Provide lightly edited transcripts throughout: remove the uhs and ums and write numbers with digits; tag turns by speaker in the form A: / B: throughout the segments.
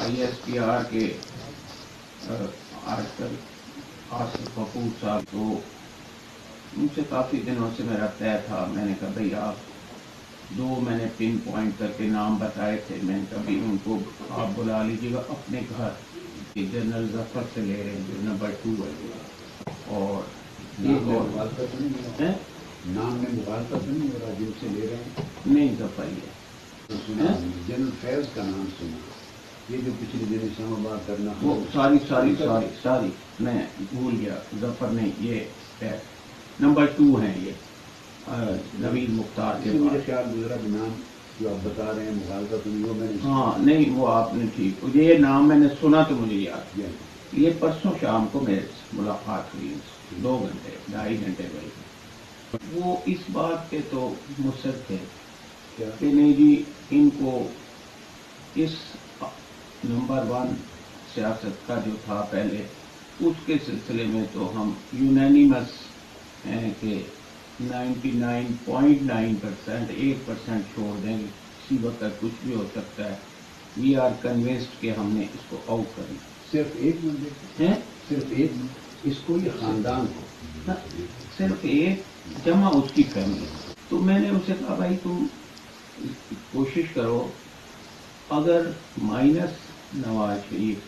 A: ISPR کے article Asif غفور صاحب تو ان سے کافی دنوں سے میرا طے تھا. میں نے کہا بھئی آپ دو میں نے پن پوائنٹ کر کے نام بتائے تھے. میں نے کہا بھئی ان کو آپ بلا لیجیے گا اپنے گھر. جنرل ظفر سے لے رہے ہیں جو نمبر 2 ہے. اور
B: نام میں مغالطہ تو نہیں ہو رہا جن سے لے رہے ہیں؟
A: نہیں ظفر یہ
B: جنرل فیض کا نام سنا. یہ جو پچھلے دن اسلام آباد کرنا
A: وہ ساری میں بھول گیا. ظفر نہیں، یہ نمبر 2 ہیں. یہ نوید مختار کے
B: مجھے
A: بعد.
B: خیال گزرا کہ نام جو آپ بتا رہے ہیں مغالطہ تو نہیں ہو. میں نے
A: ہاں نہیں، وہ آپ نے ٹھیک، یہ نام میں نے سنا تو مجھے یاد. یہ پرسوں شام کو میرے سے ملاقات ہوئی 2 گھنٹے 2.5 گھنٹے گئی. وہ اس بات پہ تو مصر تھے کہ نہیں جی ان کو اس نمبر 1 سیاست کا جو تھا پہلے اس کے سلسلے میں تو ہم یونینیمس ہیں کہ 99.9% 1% چھوڑ دیں گے. کسی وقت کچھ بھی ہو سکتا ہے. وی آر کنوینسڈ کہ ہم نے اس کو آؤٹ کرنا.
B: صرف ایک بندے
A: ہیں
B: صرف ایک اس کو یہ خاندان کو
A: صرف ایک جمع اس کی فیملی. تو میں نے اسے کہا بھائی تم کوشش کرو، اگر مائنس نواز شریف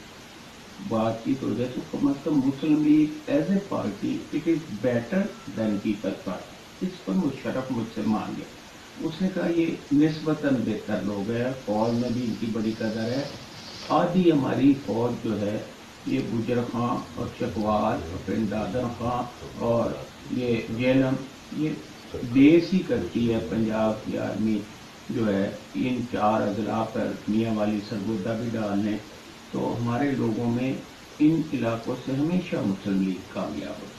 A: بات کی تو جیسے کم از کم Muslim League as a party it is better than People Party. اس پر مشرف مجھ سے مان گیا. اس نے کہا یہ نسبتاً بہتر لوگ ہیں، فوج میں بھی ان کی بڑی قدر ہے. آدھی ہماری فوج جو ہے یہ گجر خان اور چکوال اور پھر دادر خان اور یہ جیلم یہ بیس ہی کرتی ہے. پنجاب کی آرمی جو ہے ان 4 اضلاع پر میاں والی سرگودا بھی ڈالنے. تو ہمارے لوگوں میں ان علاقوں سے ہمیشہ مسلم لیگ کامیاب ہوتی.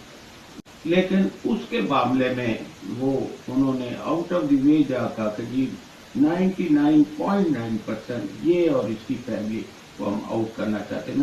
A: لیکن اس کے معاملے میں وہ انہوں نے آؤٹ آف دی وے جا کر کہ جی 99.9% یہ اور اس کی فیملی کو ہم آؤٹ کرنا چاہتے ہیں.